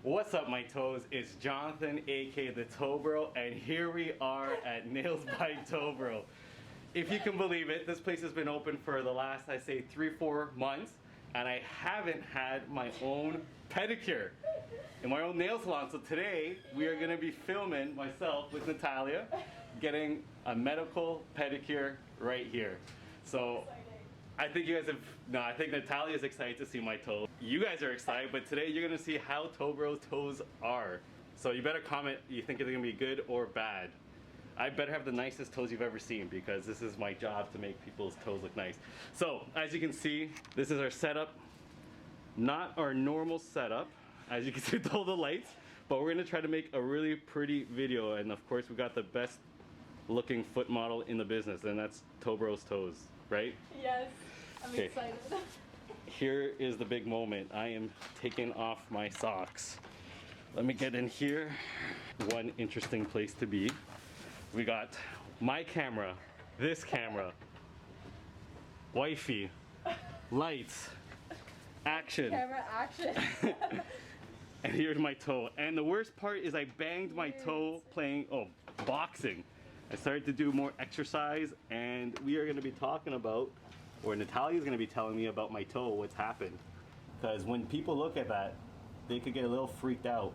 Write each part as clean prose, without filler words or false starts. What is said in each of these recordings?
What's up, my toes? It's Jonathan, aka the TOEBRO, and here we are at Nails by TOEBRO. If you can believe it, this place has been open for the last, I say, 3-4 months, and I haven't had my own pedicure in my own nail salon. So today we are going to be filming myself with Natalia getting a medical pedicure right here. So I think you guys I think Natalia is excited to see my toe. You guys are excited, but today you're gonna see how TOEBRO's toes are. So you better comment, you think it's gonna be good or bad. I better have the nicest toes you've ever seen because this is my job to make people's toes look nice. So as you can see, this is our setup. Not our normal setup, as you can see with all the lights, but we're gonna try to make a really pretty video. And of course we got the best looking foot model in the business, and that's TOEBRO's toes. Right? Yes, I'm excited. Here is the big moment. I am taking off my socks. Let me get in here. One interesting place to be. We got my camera, this camera, wifey, lights, action. Camera action. And here's my toe. And the worst part is I banged my toe playing boxing. I started to do more exercise, and we are going to be talking about, or Natalia is going to be telling me about my toe, what's happened. Because when people look at that, they could get a little freaked out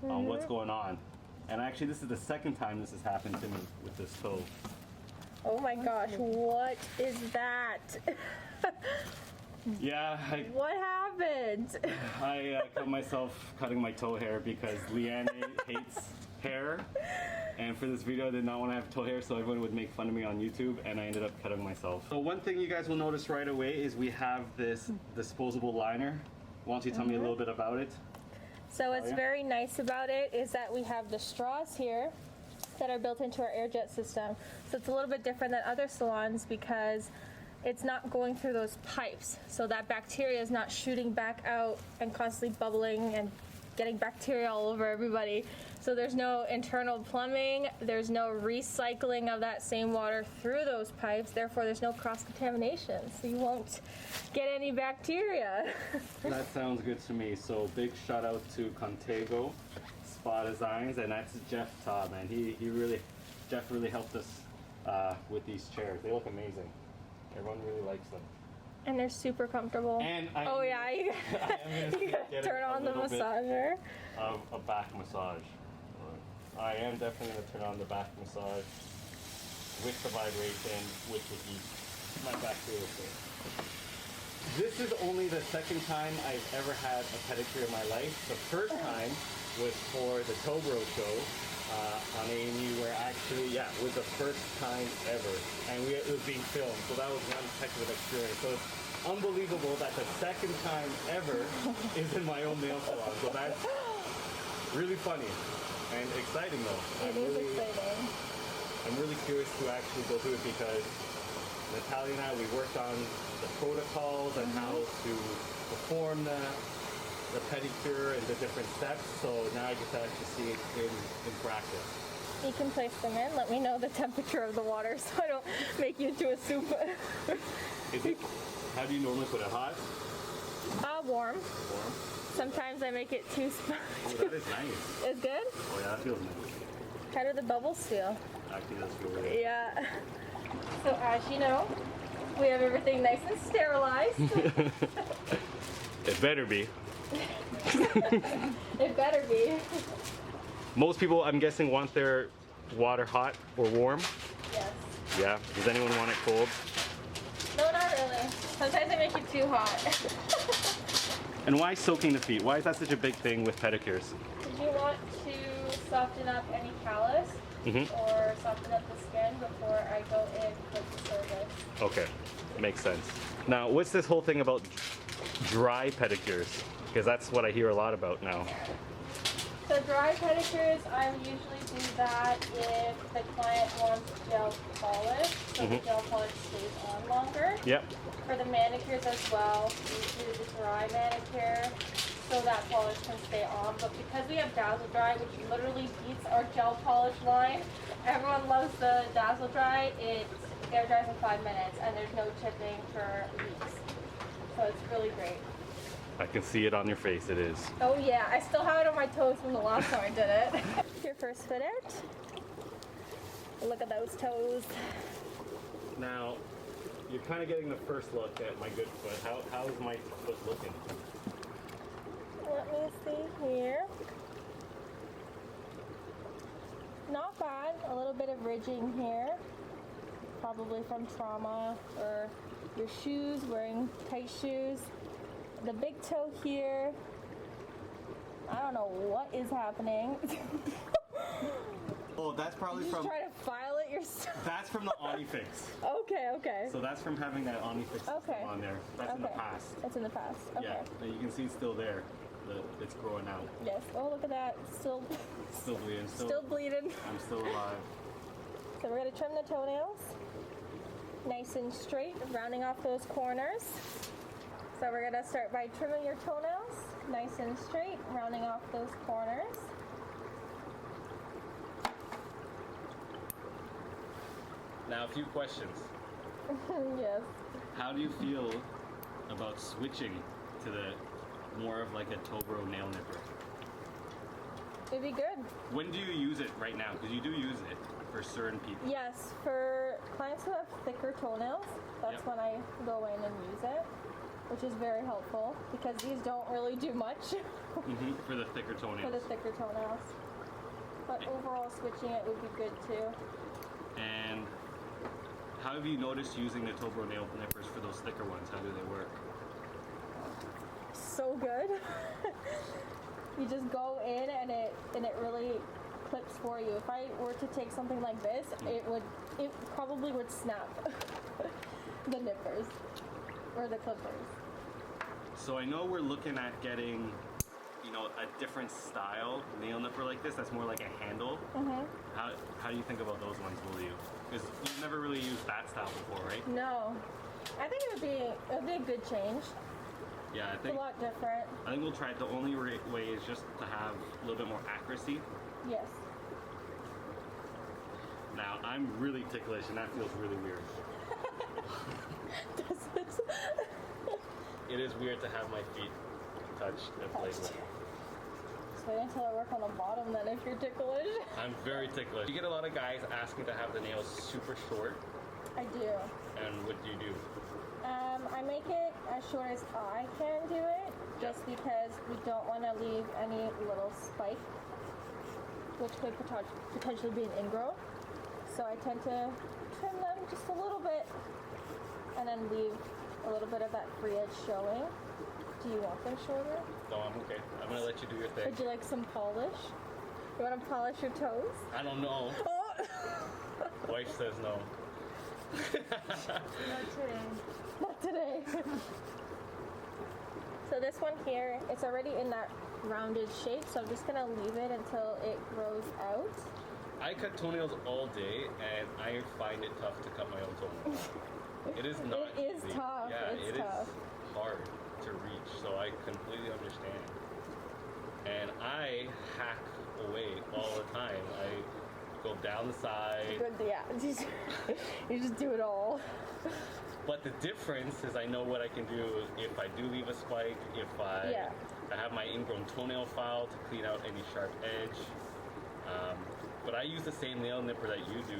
on what's going on. And actually, this is the second time this has happened to me with this toe. Oh my gosh, what is that? Yeah. What happened? I cut myself cutting my toe hair because Leanne hates hair. And for this video, I did not want to have toe hair, so everyone would make fun of me on YouTube, and I ended up cutting myself. So one thing you guys will notice right away is we have this disposable liner. Why don't you tell me a little bit about it? So what's very nice about it is that we have the straws here that are built into our air jet system. So it's a little bit different than other salons because it's not going through those pipes. So that bacteria is not shooting back out and constantly bubbling and getting bacteria all over everybody. So there's no internal plumbing, there's no recycling of that same water through those pipes, therefore there's no cross-contamination, so you won't get any bacteria. That sounds good to me. So big shout out to Contago Spa Designs, and that's Jeff Todd, man. Jeff really helped us with these chairs. They look amazing. Everyone really likes them. And they're super comfortable. And you gotta turn on the massager. Of a back massage. I am definitely going to turn on the back massage with the vibration, which will keep my bacteria safe. This is only the second time I've ever had a pedicure in my life. The first time was for the TOEBRO show on A&E, where actually, it was the first time ever. And it was being filmed, so that was one heck of an experience. So it's unbelievable that the second time ever is in my own nail salon. So that's really funny. And exciting though. It is exciting. I'm really curious to actually go through it because Natalia and I, we worked on the protocols and how to perform the pedicure and the different steps. So now I get to actually see it in practice. You can place them in. Let me know the temperature of the water so I don't make you into a soup. How do you normally put it? Hot? Warm. Warm? Sometimes I make it too spicy. Oh, that is nice. It's good? Oh yeah, that feels nice. How do the bubbles feel? Actually, that's really good. Yeah. So as you know, we have everything nice and sterilized. It better be. It better be. Most people, I'm guessing, want their water hot or warm? Yes. Yeah. Does anyone want it cold? No, not really. Sometimes I make it too hot. And why soaking the feet? Why is that such a big thing with pedicures? Did you want to soften up any callus or soften up the skin before I go in with the service? Okay, makes sense. Now, what's this whole thing about dry pedicures? Because that's what I hear a lot about now. So dry pedicures, I usually do that if the client wants gel polish, so the gel polish stays on longer. Yep. For the manicures as well, we do the dry manicure so that polish can stay on. But because we have Dazzle Dry, which literally beats our gel polish line, everyone loves the Dazzle Dry. It air dries in 5 minutes and there's no chipping for weeks. So it's really great. I can see it on your face, it is. Oh yeah, I still have it on my toes from the last time I did it. Your first fit out. Look at those toes. Now, you're kind of getting the first look at my good foot. How is my foot looking? Let me see here. Not bad. A little bit of ridging here. Probably from trauma or your shoes, wearing tight shoes. The big toe here. I don't know what is happening. Oh, that's probably Just from... try to file it yourself. That's from the OnniFix. Okay. So that's from having that OnniFix system on there. That's in the past. It's in the past. Okay. Yeah, and you can see it's still there. It's growing out. Yes. Oh, look at that. Still bleeding. Still bleeding. I'm still alive. So we're going to trim the toenails. Nice and straight, rounding off those corners. So we're going to start by trimming your toenails. Nice and straight, rounding off those corners. Now, a few questions. Yes. How do you feel about switching to the more of like a TOEBRO nail nipper? It'd be good. When do you use it right now? Because you do use it for certain people. Yes, for clients who have thicker toenails, that's when I go in and use it, which is very helpful because these don't really do much For the thicker toenails. for the thicker toenails. But overall, switching it would be good too. And how have you noticed using the TOEBRO nail nippers for those thicker ones? How do they work? So good. You just go in and it really clips for you. If I were to take something like this, it probably would snap the nippers or the clippers. So I know we're looking at getting, you know, a different style nail nipper like this. That's more like a handle. How do you think about those ones, will you? Because you've never really used that style before, right? No, I think it would be a good change. Yeah, I It's think a lot different. I think we'll try it. The only way is just to have a little bit more accuracy. Yes. Now, I'm really ticklish and that feels really weird. Does it? It is weird to have my feet touched and played with. Just wait until I work on the bottom then if you're ticklish. I'm very ticklish. You get a lot of guys asking to have the nails super short. I do. And what do you do? I make it as short as I can do it, just because we don't want to leave any little spike, which could potentially be an ingrown. So I tend to trim them just a little bit, and then leave a little bit of that free edge showing. Do you want them shorter? No, I'm okay. I'm gonna let you do your thing. Would you like some polish? You want to polish your toes? I don't know. Oh. Wife says no. Not today. Not today. So this one here, it's already in that rounded shape, so I'm just gonna leave it until it grows out. I cut toenails all day, and I find it tough to cut my own toenails. It is not It is easy. tough. Yeah, It's it tough. is hard to reach, so I completely understand. And I hack away all the time. I go down the side. Good, yeah. You just do it all. But the difference is I know what I can do if I do leave a spike, if I have my ingrown toenail file to clean out any sharp edge. But I use the same nail nipper that you do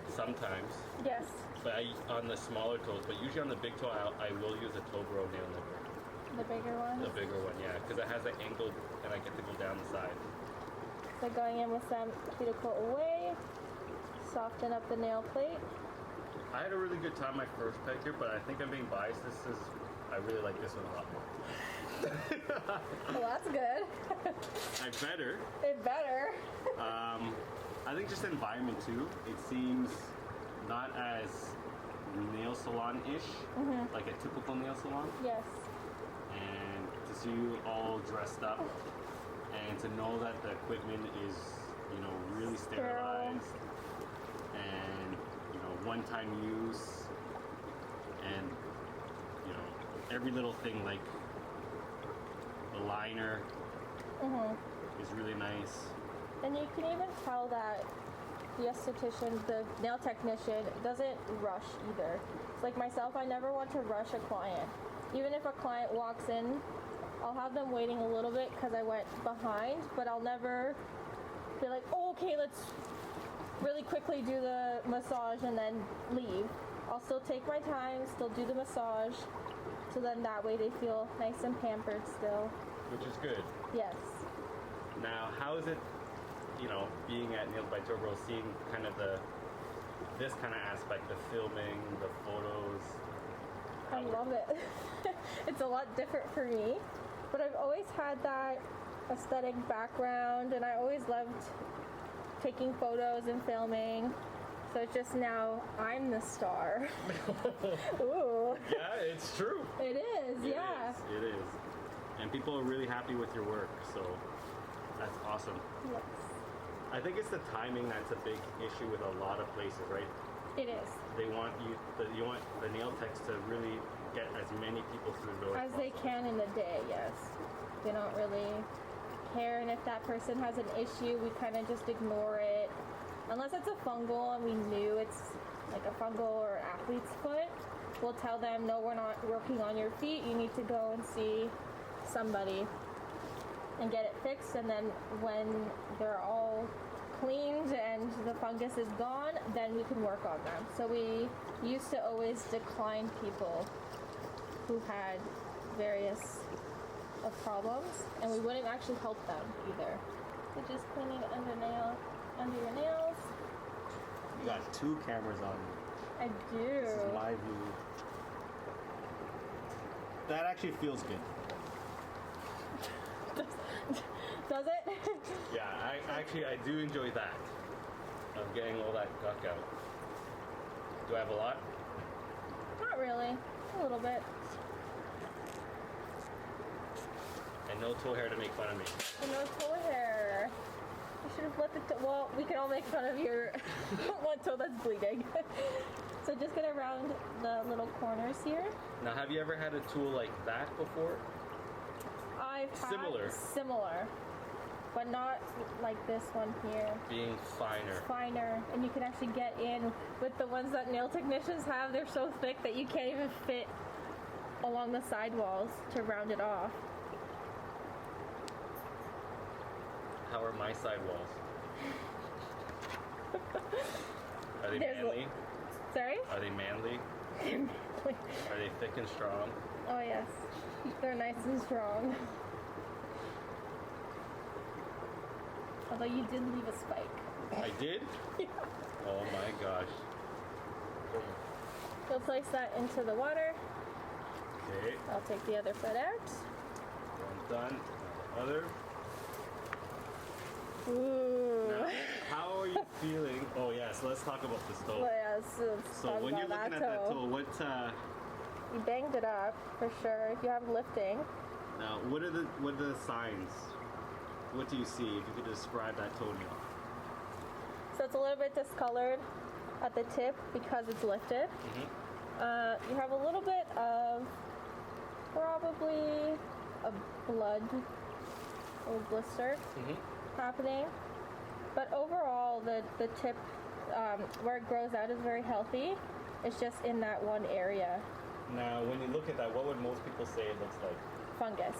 sometimes. Yes. But on the smaller toes, but usually on the big toe, I will use a TOEBRO nail nipper. The bigger one? The bigger one, yeah, because it has an angle and I get to go down the side. So going in with some cuticle away, soften up the nail plate. I had a really good time my first pedicure, but I think I'm being biased. I really like this one a lot more. Well, that's good. I better. It better. I think just the environment too. It seems not as nail salon-ish, like a typical nail salon. Yes. And to see you all dressed up, and to know that the equipment is, you know, really sterilized, and you know, one-time use, and you know, every little thing like the liner is really nice. And you can even tell that the esthetician, the nail technician, doesn't rush either. It's like myself, I never want to rush a client. Even if a client walks in I'll have them waiting a little bit because I went behind, but I'll never be like, oh, okay, let's really quickly do the massage and then leave. I'll still take my time, still do the massage, so then that way they feel nice and pampered still. Which is good. Yes. Now, how is it, you know, being at Nails by TOEBRO, seeing kind of this kind of aspect, the filming, the photos? I love it. It's a lot different for me, but I've always had that aesthetic background, and I always loved taking photos and filming. So it's just now I'm the star. Ooh. Yeah, it's true. It is, yeah. It is. And people are really happy with your work, so that's awesome. Yes. I think it's the timing that's a big issue with a lot of places, right? It is. They want you want the nail techs to really get as many people through the door As they can in a day, yes. They don't really care, and if that person has an issue, we kind of just ignore it. Unless it's a fungal and we knew it's like a fungal or athlete's foot, we'll tell them, no, we're not working on your feet. You need to go and see somebody and get it fixed. And then when they're all cleaned and the fungus is gone, then we can work on them. So we used to always decline people who had various problems, and we wouldn't actually help them either. So just cleaning under your nails. You got 2 cameras on you. I do. This is my view. That actually feels good. Does it? Yeah, I do enjoy that. Of getting all that gunk out. Do I have a lot? Not really. A little bit. And no toe hair to make fun of me. And no toe hair. You should have let the toe. Well, we can all make fun of your one toe that's bleeding. So just get around the little corners here. Now, have you ever had a tool like that before? I've had Similar, but not like this one here. being finer. It's finer, and you can actually get in with the ones that nail technicians have. They're so thick that you can't even fit along the sidewalls to round it off. How are my sidewalls? Are they There's manly? Sorry? Are they manly? Are they thick and strong? Oh yes, they're nice and strong. Although you did leave a spike. I did? Yeah. Oh my gosh. We'll place that into the water. Okay, I'll take the other foot out. one done. Now the other. Ooh. Now, how are you feeling? Oh yes, let's talk about this toe. Well, yes, let's So talk when you're about looking at that toe, what You banged it up for sure. If you have lifting. now what are the signs? What do you see if you could describe that toenail? So it's a little bit discolored at the tip because it's lifted. You have a little bit of probably a blood or blister happening. But overall, the tip where it grows out is very healthy. It's just in that one area. Now, when you look at that, what would most people say it looks like? Fungus.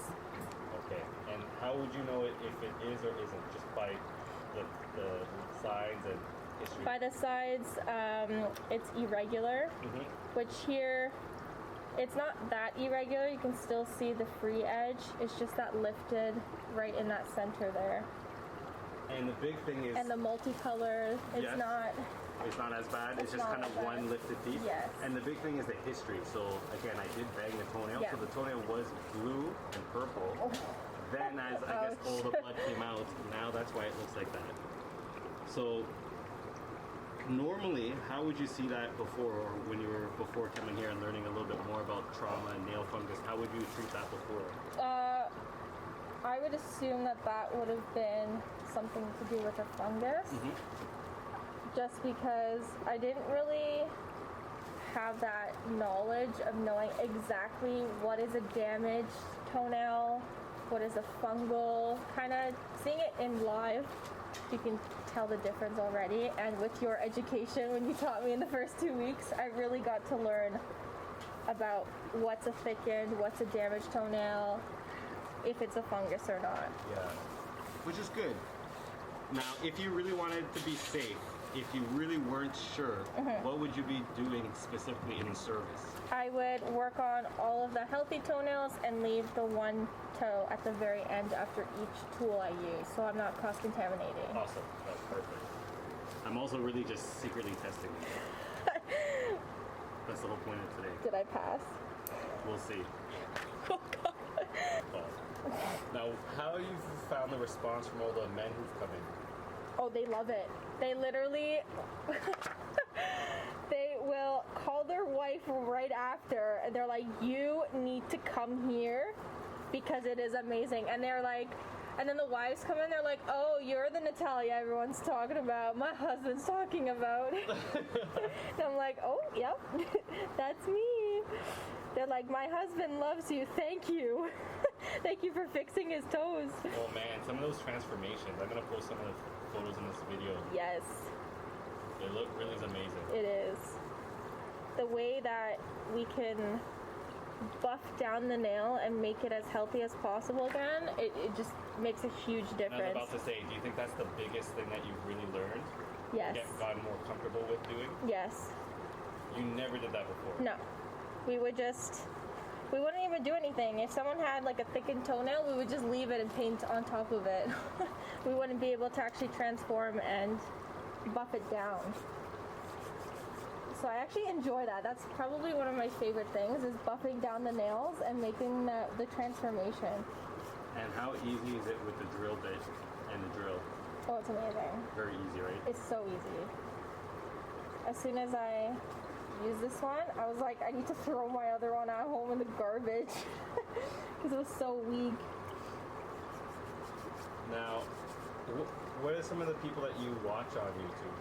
Okay, and how would you know it if it is or isn't? Just by the sides and history? By the sides, it's irregular, which here, it's not that irregular. You can still see the free edge. It's just that lifted right in that center there. And the big thing is... And the multicolor, it's not... It's not as bad. It's just not kind of bad. one lifted piece. Yes. And the big thing is the history. So again, I did bang the toenail. Yeah. So the toenail was blue and purple. Oh. Then as I guess all the blood came out, now that's why it looks like that. So normally, how would you see that before, or when you were before coming here and learning a little bit more about trauma and nail fungus? How would you treat that before? I would assume that would have been something to do with a fungus. Just because I didn't really have that knowledge of knowing exactly what is a damaged toenail, what is a fungal, kind of seeing it in live, you can tell the difference already. And with your education, when you taught me in the first 2 weeks, I really got to learn about what's a thickened, what's a damaged toenail, if it's a fungus or not. Yeah, which is good. Now, if you really wanted to be safe, if you really weren't sure, what would you be doing specifically in the service? I would work on all of the healthy toenails and leave the one toe at the very end after each tool I use, so I'm not cross-contaminating. Awesome, that's perfect. I'm also really just secretly testing it. That's the whole point of today. Did I pass? We'll see. Oh, God. Now, how have you found the response from all the men who've come in? Oh, they love it. They literally, they will call their wife right after, and they're like, you need to come here because it is amazing. And they're like, and then the wives come in, they're like, oh, you're the Natalia everyone's talking about, my husband's talking about. And I'm like, oh, yep, that's me. They're like, my husband loves you, thank you. Thank you for fixing his toes. Oh man, some of those transformations, I'm gonna post some of the photos in this video. Yes. They look really amazing. It is. The way that we can buff down the nail and make it as healthy as possible again, it just makes a huge difference. I was about to say, do you think that's the biggest thing that you've really learned? Yes. Gotten more comfortable with doing? Yes. You never did that before? No. We wouldn't even do anything. If someone had like a thickened toenail, we would just leave it and paint on top of it. We wouldn't be able to actually transform and buff it down. So I actually enjoy that. That's probably one of my favorite things, is buffing down the nails and making the transformation. And how easy is it with the drill bit and the drill? Oh, it's amazing. Very easy, right? It's so easy. As soon as I use this one, I was like, I need to throw my other one at home in the garbage because it was so weak. Now, what are some of the people that you watch on YouTube?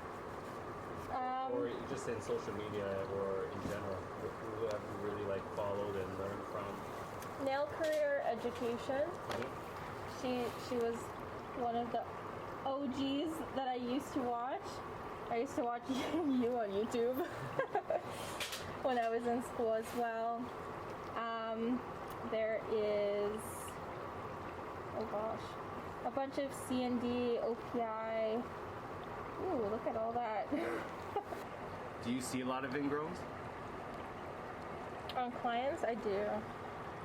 Or just in social media or in general? Who have you really like followed and learned from? Nail Career Education. She was one of the OGs that I used to watch. I used to watch you on YouTube when I was in school as well. There is, oh gosh, a bunch of C&D, OPI. Ooh, look at all that. Do you see a lot of ingrowns? On clients, I do.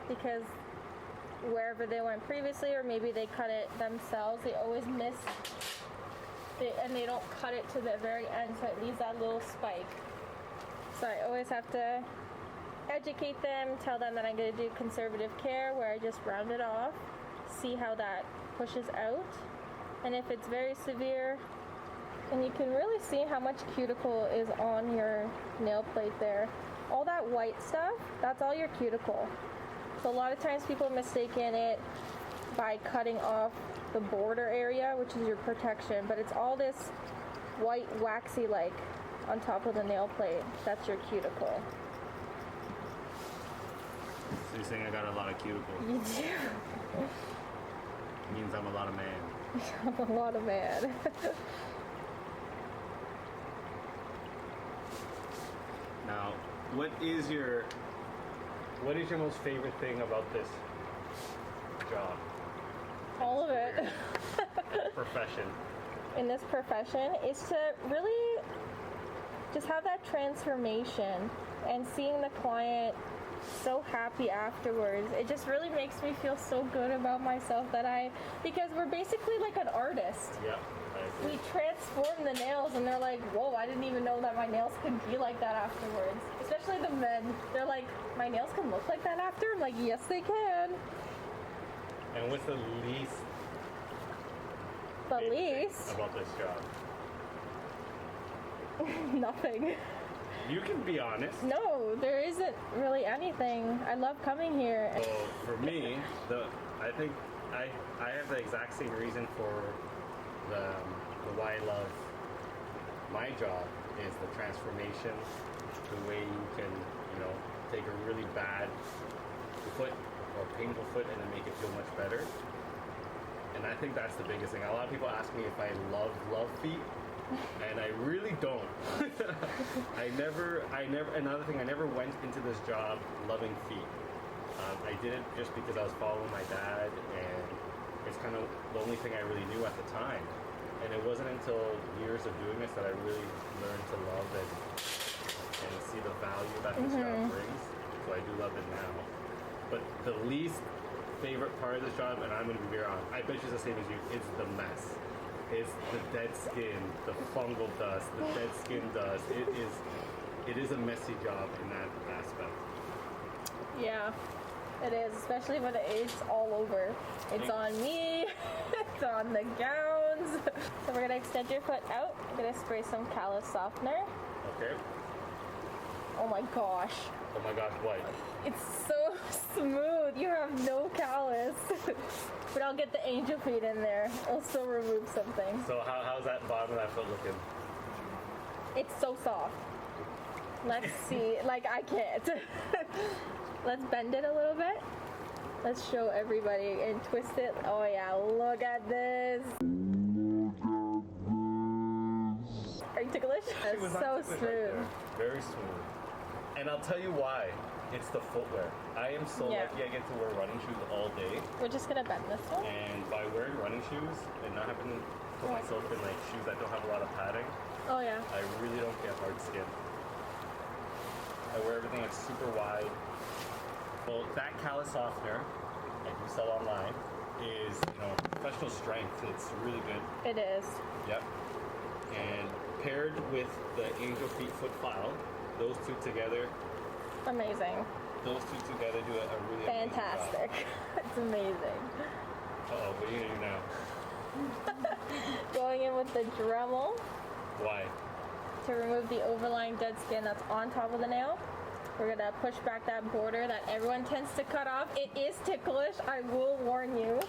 Because wherever they went previously, or maybe they cut it themselves, they always miss it, and they don't cut it to the very end, so it leaves that little spike. So I always have to educate them, tell them that I'm going to do conservative care, where I just round it off, see how that pushes out, and if it's very severe, and you can really see how much cuticle is on your nail plate there. All that white stuff, that's all your cuticle. So a lot of times people mistaken it by cutting off the border area, which is your protection, but it's all this white waxy like on top of the nail plate. That's your cuticle. So you're saying I got a lot of cuticle? You do. Means I'm a lot of man. I'm a lot of man. Now, what is your most favorite thing about this job? All of it. Profession. In this profession is to really just have that transformation and seeing the client so happy afterwards. It just really makes me feel so good about myself because we're basically like an artist. Yeah. We transform the nails and they're like, whoa, I didn't even know that my nails could be like that afterwards. Especially the men. They're like, my nails can look like that after? I'm like, yes, they can. And what's the least about this job? Nothing. You can be honest. No, there isn't really anything. I love coming here. So for me, I think I have the exact same reason for the why I love my job is the transformation, the way you can, take a really bad foot or painful foot and then make it feel much better. And I think that's the biggest thing. A lot of people ask me if I love feet, and I really don't. I never, another thing, I never went into this job loving feet. I did it just because I was following my dad, and it's kind of the only thing I really knew at the time. And it wasn't until years of doing this that I really learned to love it and see the value that this job brings. So I do love it now. But the least favorite part of this job, and I'm going to be very honest, I bet you it's the same as you, it's the mess. It's the dead skin, the fungal dust, the dead skin dust. It is a messy job in that aspect. Yeah, it is, especially when it's all over. It's on me, it's on the gowns. So we're gonna extend your foot out. I'm gonna spray some callus softener. Okay. Oh my gosh. Oh my gosh, what? It's so smooth. You have no callus. But I'll get the angel feet in there. I'll still remove something. So how's that bottom of that foot looking? It's so soft. Let's see. Like, I can't. Let's bend it a little bit. Let's show everybody and twist it. Oh yeah, look at this. Are you ticklish? It's so smooth. Very smooth. And I'll tell you why. It's the footwear. I am so lucky I get to wear running shoes all day. We're just gonna bend this one. And by wearing running shoes and not having to put myself in like shoes that don't have a lot of padding, oh yeah, I really don't get hard skin. I wear everything that's super wide. Well, that callus softener I do sell online is, professional strength. It's really good. it is. Yep. And paired with the angel feet foot file, those two together. Amazing. Those two together do a really Fantastic. It's amazing. Uh-oh, what are you gonna do now? Going in with the Dremel Why? to remove the overlying dead skin that's on top of the nail. We're gonna push back that border that everyone tends to cut off. It is ticklish. I will warn you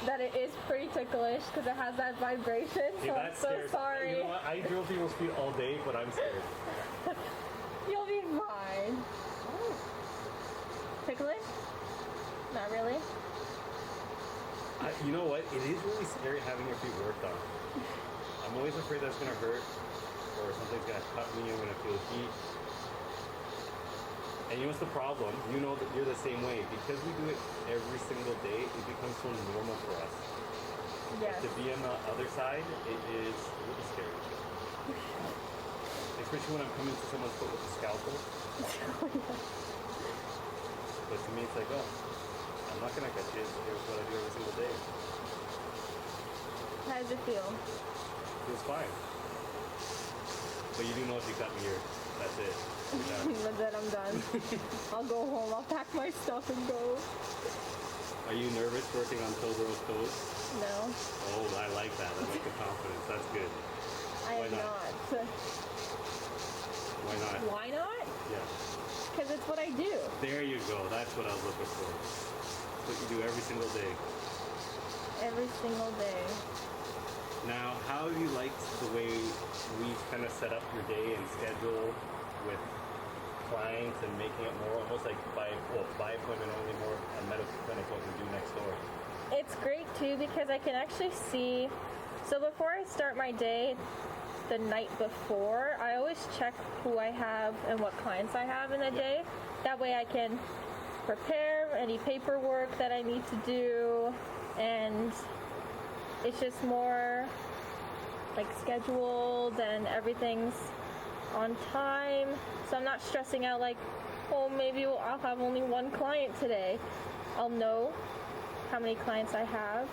that it is pretty ticklish because it has that vibration. So I'm so sorry. You know what? I drill people's feet all day, but I'm scared. You'll be fine. Ticklish? Not really. You know what? It is really scary having your feet worked on. I'm always afraid that's gonna hurt, or something's gonna cut me. I'm gonna feel heat. And you know what's the problem? You know that you're the same way. Because we do it every single day, it becomes so normal for us. Yes. To be on the other side, it is a little scary. Especially when I'm coming to someone's foot with a scalpel. But to me, it's like, oh, I'm not gonna cut you. Here's what I do every single day. How does it feel? Feels fine. But you do know if you cut me here, that's it. But then I'm done. I'll go home. I'll pack my stuff and go. Are you nervous working on TOEBRO's toes? No. Oh, I like that. I like the confidence. That's good. I Why am not? not. Why not? Why not? Yeah. Because it's what I do. There you go. That's what I was looking for. What you do every single day. Every single day. Now, how have you liked the way we kind of set up your day and schedule with clients and making it more almost like by appointment only, more a medical clinic, what we do next door? It's great too because I can actually see. So before I start my day, the night before, I always check who I have and what clients I have in the day. That way I can prepare any paperwork that I need to do, and it's just more like scheduled and everything's on time. So I'm not stressing out like, oh, maybe I'll have only one client today. I'll know how many clients I have,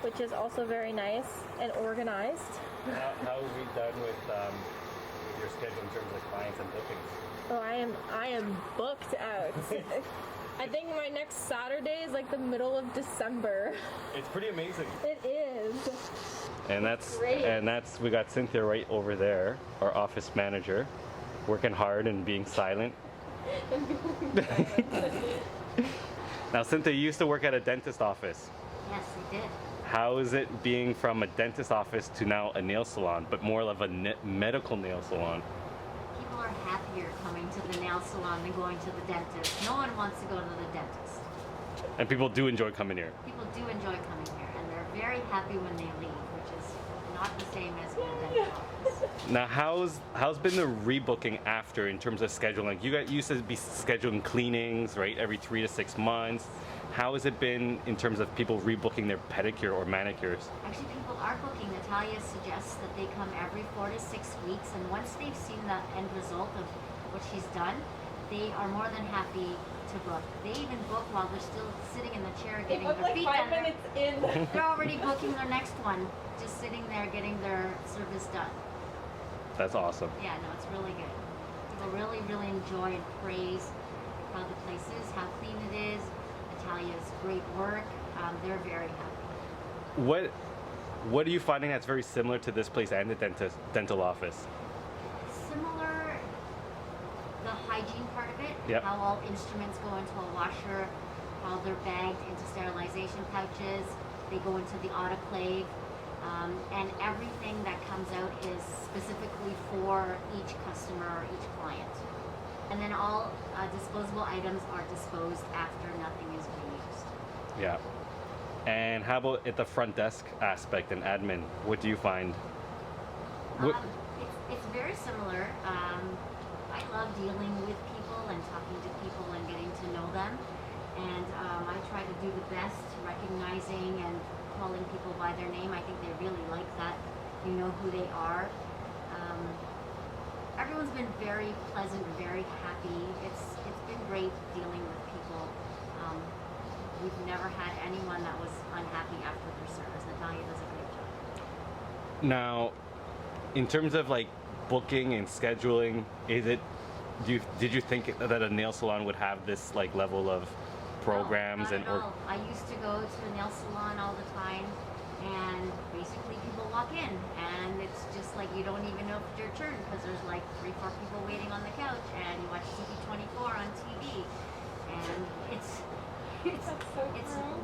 which is also very nice and organized. How have we done with your schedule in terms of clients and bookings? Oh, I am booked out. I think my next Saturday is like the middle of December. It's pretty amazing. It is. And that's Great. We got Cynthia right over there, our office manager, working hard and being silent. Now, Cynthia, you used to work at a dentist office. Yes, I did. How is it being from a dentist office to now a nail salon, but more of a medical nail salon? People are happier coming to the nail salon than going to the dentist. No one wants to go to the dentist. And people do enjoy coming here. People do enjoy coming here, and they're very happy when they leave, which is not the same as in a dental office. Now, how's been the rebooking after in terms of scheduling? You guys used to be scheduling cleanings, right, every 3 to 6 months. How has it been in terms of people rebooking their pedicure or manicures? Actually, people are booking. Natalia suggests that they come every 4 to 6 weeks, and once they've seen the end result of what she's done, they are more than happy to book. They even book while they're still sitting in the chair getting their feet done. 5 minutes in. They're already booking their next one, just sitting there getting their service done. That's awesome. Yeah, no, it's really good. People really, really enjoy and praise how the place is, how clean it is, Natalia's great work. They're very happy. What are you finding that's very similar to this place and the dental office? Similar, the hygiene part of it, Yep. how all instruments go into a washer, how they're bagged into sterilization pouches, they go into the autoclave, and everything that comes out is specifically for each customer or each client. And then all disposable items are disposed after nothing is reused. Yeah. And how about at the front desk aspect and admin? What do you find? It's very similar. I love dealing with people and talking to people and getting to know them. And I try to do the best, recognizing and calling people by their name. I think they really like that. You know who they are. Everyone's been very pleasant, very happy. It's been great dealing with people. We've never had anyone that was unhappy after their service. Natalia does a great job. Now, in terms of like booking and scheduling, did you think that a nail salon would have this like level of programs no, not at all. I used to go to a nail salon all the time, and basically people walk in, and it's just like you don't even know if it's your turn because there's like 3-4 people waiting on the couch, and you watch TV24 on TV, and it's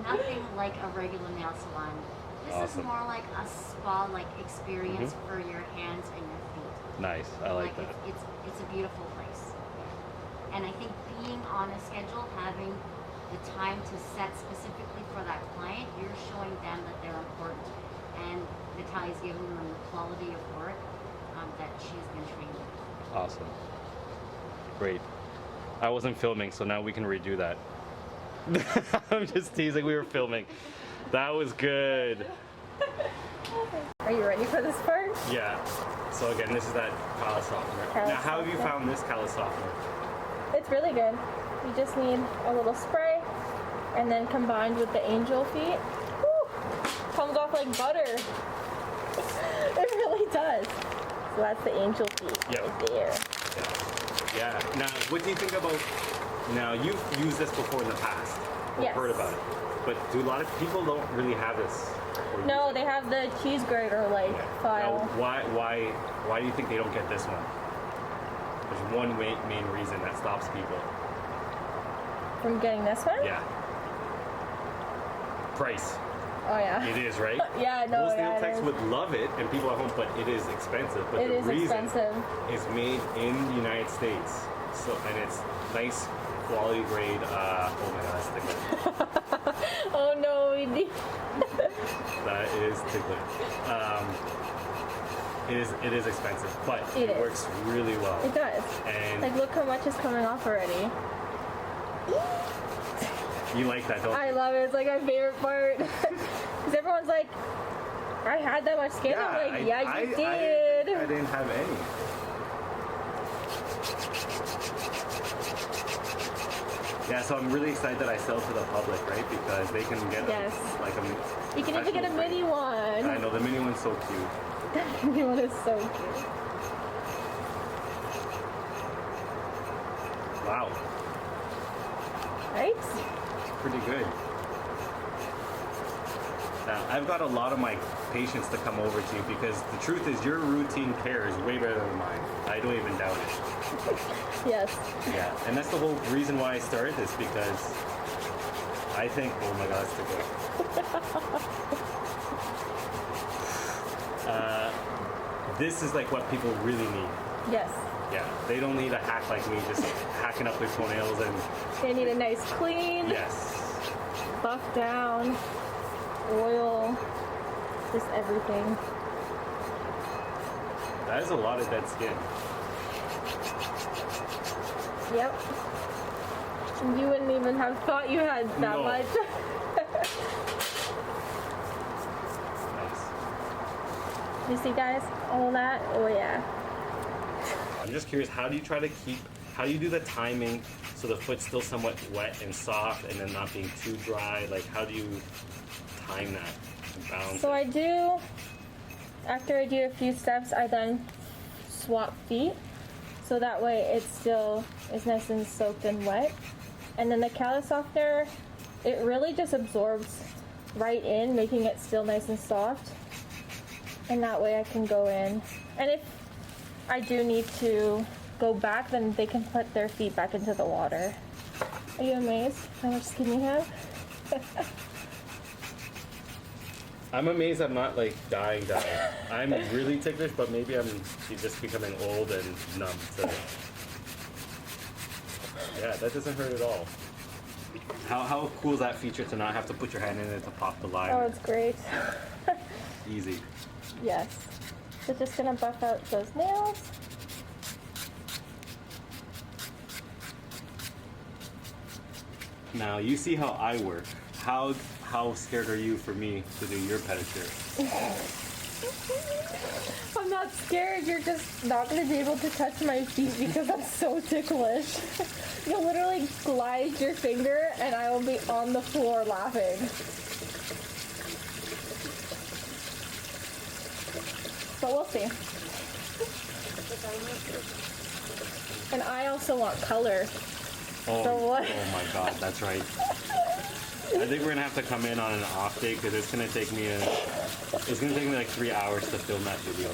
nothing like a regular nail salon. This Awesome. is more like a spa-like experience for your hands and your feet. Nice, I like that. It's a beautiful place. And I think being on a schedule, having the time to set specifically for that client, you're showing them that they're important. And Natalia's giving them the quality of work that she's been trained with. Awesome. Great. I wasn't filming, so now we can redo that. I'm just teasing, we were filming. That was good. Are you ready for this part? Yeah. So again, this is that callus softener. Now, how have you found this callus softener? It's really good. You just need a little spray, and then combined with the angel feet, whew, comes off like butter. It really does. So that's the angel feet right there. Yeah. Now, what do you think about? Now, you've used this before in the past. Or Yes. heard about it. But do a lot of people don't really have this? Or No, use it? they have the cheese grater like Now, file. why do you think they don't get this one? There's one main reason that stops people. From getting this one? Yeah. Price. Oh yeah. It is, right? Yeah, no, Most nail yeah, it techs is. would love it, and people at home, but it is expensive. But It the is reason expensive. is made in the United States. So, and it's nice quality grade. Oh my god, that's tickling. Oh no, we need. That is tickling. It is expensive, but It is. works really well. It does. And Like, look how much is coming off already. you like that, don't you? I love it. It's like my favorite part. Because everyone's like, I had that much skin. I'm like, yeah, you did. I didn't have any. Yeah, so I'm really excited that I sell to the public, right? Because they can get Yes. like a You can even get a professional mini grade. one. I know the mini one's so cute. The mini one is so cute. Wow, Right? pretty good. Now, I've got a lot of my patients to come over to you because the truth is your routine care is way better than mine. I don't even doubt it. Yes. Yeah, and that's the whole reason why I started this, because I think, oh my god, it's tickling. This is like what people really need. Yes. Yeah, they don't need a hack like me just hacking up their toenails and They need a nice clean, yes. buff down, oil, just everything. That is a lot of dead skin. Yep. You wouldn't even have thought you had that No. much. Nice. You see, guys, all of that? Oh yeah. I'm just curious, how do you do the timing so the foot's still somewhat wet and soft and then not being too dry? Like, how do you time that and balance So it? I do, after I do a few steps, I then swap feet. So that way it still is nice and soaked and wet. And then the callus softener, it really just absorbs right in, making it still nice and soft. And that way I can go in. And if I do need to go back, then they can put their feet back into the water. Are you amazed how much skin you have? I'm amazed I'm not like dying. I'm really ticklish, but maybe I'm just becoming old and numb to it. Yeah, that doesn't hurt at all. How cool is that feature to not have to put your hand in it to pop the line? Oh, it's great. Easy. Yes. So just gonna buff out those nails. Now you see how I work. How scared are you for me to do your pedicure? I'm not scared. You're just not gonna be able to touch my feet because I'm so ticklish. You'll literally glide your finger and I will be on the floor laughing. But we'll see. And I also want color. Oh, So what? oh my god, that's right. I think we're gonna have to come in on an off day because it's gonna take me like 3 hours to film that video.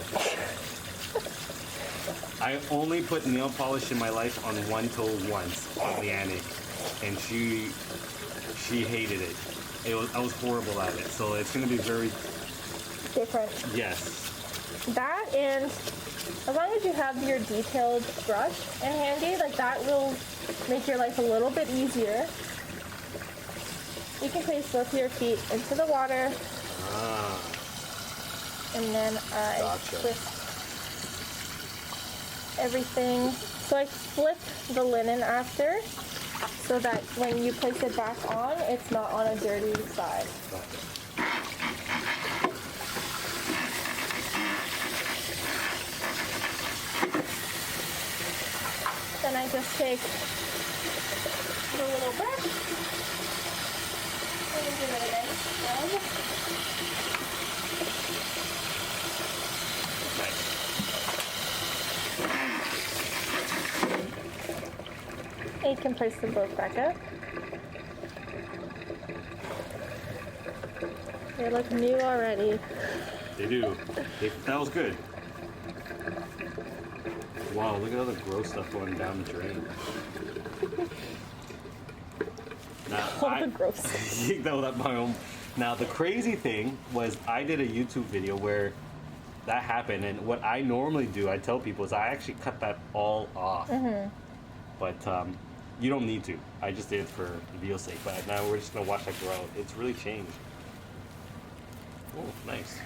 I only put nail polish in my life on one toe once, on Leanne, and she hated it. I was horrible at it, so it's gonna be very Different. yes. That, and as long as you have your detailed brush in handy, like that will make your life a little bit easier. You can place both your feet into the water, Ah, and then I Gotcha. twist everything. So I flip the linen after, so that when you place it back on, it's not on a dirty side. gotcha. Then I just take the little brush and give it a nice rub. Nice. You can place them both back up. They look new already. They do. That was good. Wow, look at all the gross stuff going down the drain. Now, All the gross. that's my own. Now, the crazy thing was I did a YouTube video where that happened, and what I normally do, I tell people, is I actually cut that all off. But you don't need to. I just did it for the video's sake, but now we're just going to watch that grow. It's really changed. Oh, nice.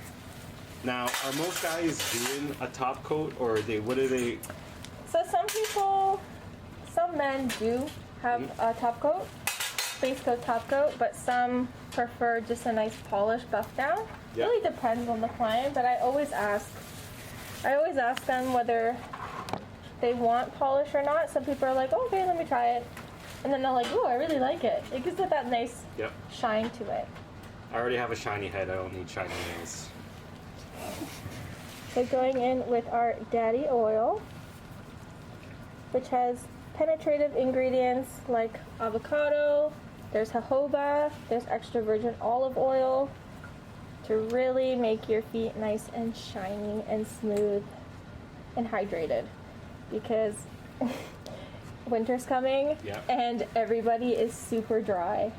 Now, are most guys doing a top coat, or what do they? So some men do have a top coat, base coat, top coat, but some prefer just a nice polished buff down. Yeah. Really depends on the client, but I always ask them whether they want polish or not. Some people are like, oh, okay, let me try it. And then they're like, oh, I really like it. It gives it that nice Yep. shine to it. I already have a shiny head. I don't need shiny nails. So going in with our daddy oil, which has penetrative ingredients like avocado, there's jojoba, there's extra virgin olive oil to really make your feet nice and shiny and smooth and hydrated, because winter's coming Yeah. and everybody is super dry.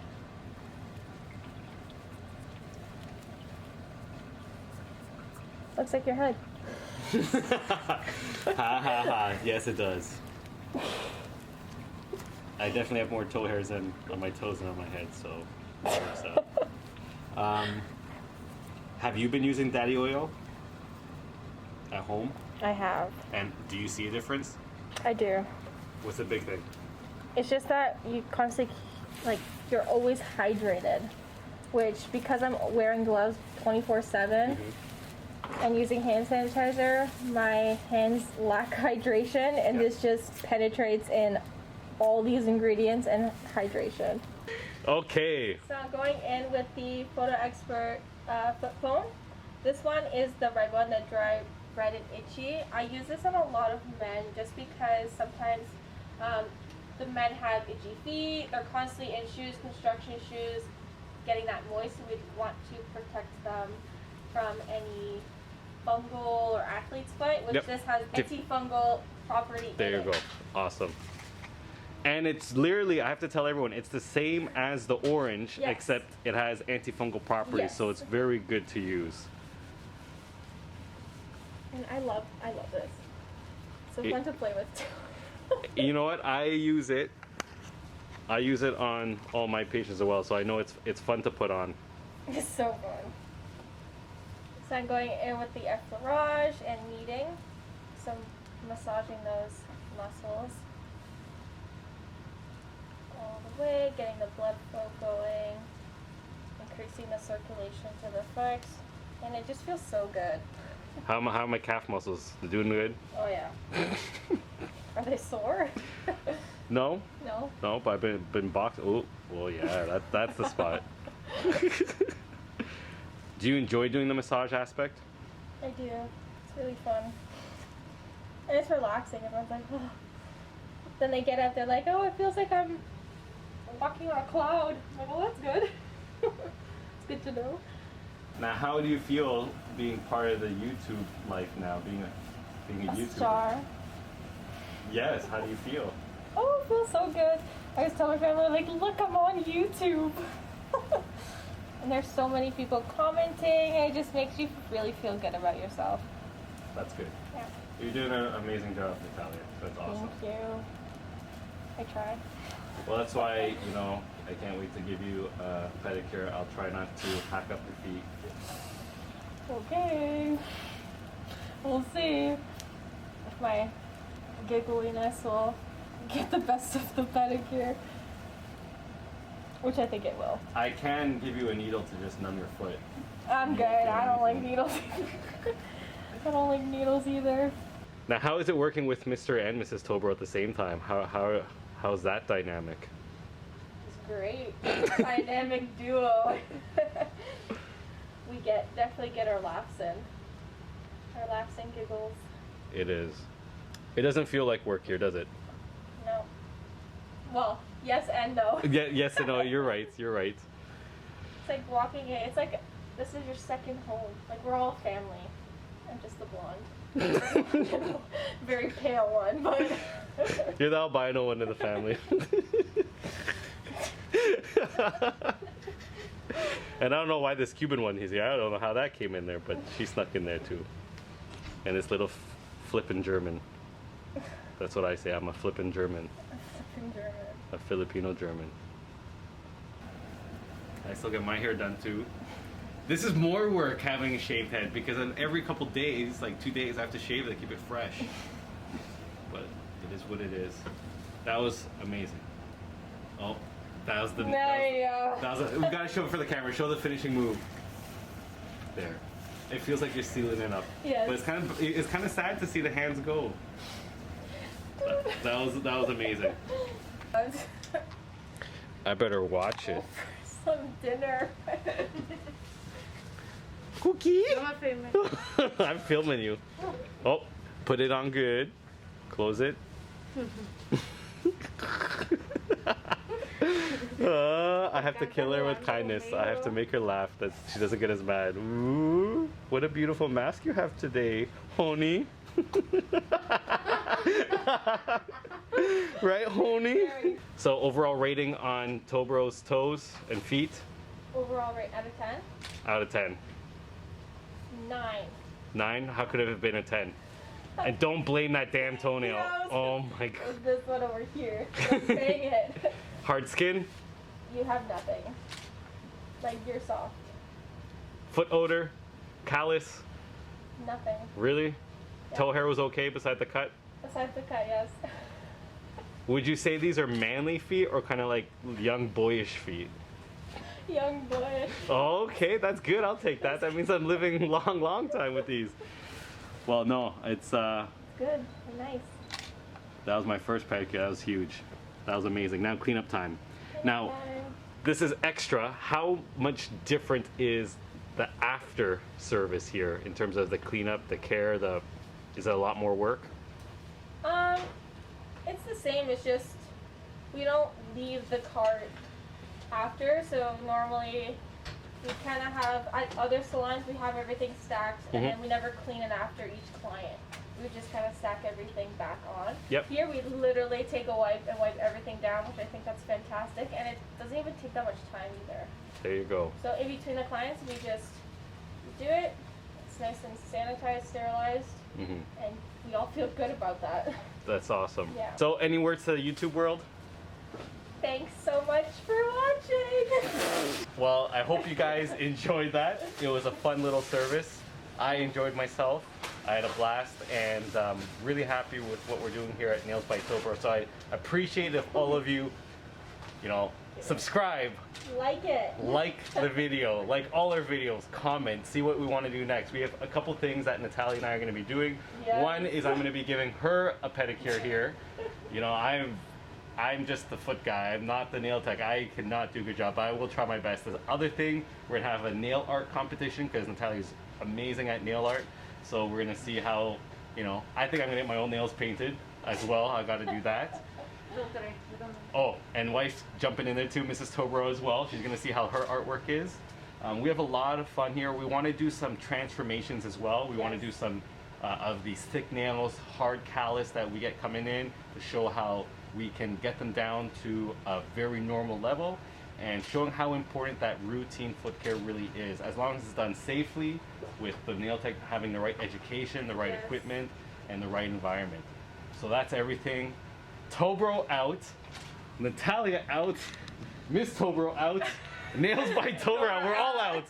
Looks like your head. Ha ha ha. Yes, it does. I definitely have more toe hairs on my toes than on my head, so it works out. Have you been using daddy oil at home? I have. And do you see a difference? I do. What's the big thing? It's just that you constantly, like, you're always hydrated, which because I'm wearing gloves 24/7 and using hand sanitizer, my hands lack hydration, and this just penetrates in all these ingredients and hydration. Okay. So I'm going in with the Photo Expert foot foam. This one is the red one, the dry, red and itchy. I use this on a lot of men just because sometimes the men have itchy feet. They're constantly in shoes, construction shoes, getting that moist. So we want to protect them from any fungal or athlete's foot, which this has antifungal property. There you go. Awesome. And it's literally, I have to tell everyone, it's the same as the orange, except it has antifungal properties, so it's very good to use. And I love this. So fun to play with too. You know what? I use it on all my patients as well, so I know it's fun to put on. It's so fun. So I'm going in with the effleurage and kneading, so massaging those muscles all the way, getting the blood flow going, increasing the circulation to the foot, and it just feels so good. How are my calf muscles? They're doing good? Oh yeah. Are they sore? No. No. No, but I've been boxing. Oh, well, yeah, that's the spot. Do you enjoy doing the massage aspect? I do. It's really fun. And it's relaxing. Everyone's like, oh. Then they get up, they're like, oh, it feels like I'm walking on a cloud. I'm like, well, that's good. It's good to know. Now, how do you feel being part of the YouTube life now, being a YouTuber? Star. Yes, how do you feel? Oh, it feels so good. I was telling my family, like, look, I'm on YouTube. And there's so many people commenting, and it just makes you really feel good about yourself. That's good. Yeah. You're doing an amazing job, Natalia. That's awesome. Thank you. I try. Well, that's why, you know, I can't wait to give you a pedicure. I'll try not to hack up your feet. Okay. We'll see if my giggliness will get the best of the pedicure. Which I think it will. I can give you a needle to just numb your foot. I'm good. I don't like needles. I don't like needles either. Now, how is it working with Mr. and Mrs. TOEBRO at the same time? How's that dynamic? It's great. Dynamic duo. We definitely get our laughs in. Our laughs and giggles. It is. It doesn't feel like work here, does it? No. Well, yes and no. Yeah, yes and no. You're right. You're right. It's like walking in. It's like this is your second home. Like we're all family. I'm just the blonde. Very pale one, but you're the albino one in the family. And I don't know why this Cuban one is here. I don't know how that came in there, but she snuck in there too. And this little flippin' German. That's what I say. I'm a flippin' German. A Filipino German. I still get my hair done too. This is more work having a shaved head because on every couple days, like 2 days, I have to shave it to keep it fresh. But it is what it is. That was amazing. Oh, that was the. We gotta show it for the camera. Show the finishing move. There. It feels like you're sealing it up. Yes. But it's kind of sad to see the hands go. That was amazing. I better watch it. Some dinner. Cookie. I'm filming you. Oh, put it on good. Close it. I have to kill her with kindness. I have to make her laugh that she doesn't get as mad. Ooh, what a beautiful mask you have today, honey. Right, honey? So overall rating on TOEBRO's toes and feet? Overall rate out of 10? Out of 10. 9. 9? How could it have been a 10? And don't blame that damn toenail. Oh my god. It was this one over here. Dang it. Hard skin? You have nothing. Like, you're soft. Foot odor? Callus? Nothing. Really? Toe hair was okay beside the cut? Besides the cut, yes. Would you say these are manly feet or kind of like young boyish feet? Young boy. Oh, okay, that's good. I'll take that. That means I'm living long time with these. Well, no, it's Good and nice. that was my first pedicure. That was huge. That was amazing. Now cleanup time. Now, this is extra. How much different is the after service here in terms of the cleanup, the care, is it a lot more work? It's the same. It's just we don't leave the cart after. So normally we kind of have at other salons we have everything stacked, and then we never clean it after each client. We just kind of stack everything back on. Yep. Here we literally take a wipe and wipe everything down, which I think that's fantastic, and it doesn't even take that much time either. There you go. So in between the clients, we just do it. It's nice and sanitized, sterilized, and we all feel good about that. That's awesome. Yeah. So any words to the YouTube world? Thanks so much for watching. Well, I hope you guys enjoyed that. It was a fun little service. I enjoyed myself. I had a blast, and really happy with what we're doing here at Nails by TOEBRO. So I appreciate if all of you, subscribe, Like it. like the video, like all our videos, comment, see what we want to do next. We have a couple things that Natalia and I are going to be doing. Yes. One is I'm going to be giving her a pedicure here. I'm just the foot guy. I'm not the nail tech. I cannot do a good job, but I will try my best. The other thing, we're going to have a nail art competition because Natalia's amazing at nail art. So we're going to see how, I think I'm going to get my own nails painted as well. I got to do that. Oh, and wife's jumping in there too, Mrs. TOEBRO as well. She's going to see how her artwork is. We have a lot of fun here. We want to do some transformations as well. We want to do some of these thick nails, hard callus that we get coming in to show how we can get them down to a very normal level and showing how important that routine foot care really is. As long as it's done safely with the nail tech having the right education, the right equipment, and the right environment. So that's everything. TOEBRO out, Natalia out, Miss TOEBRO out, Nails by TOEBRO out. We're all out.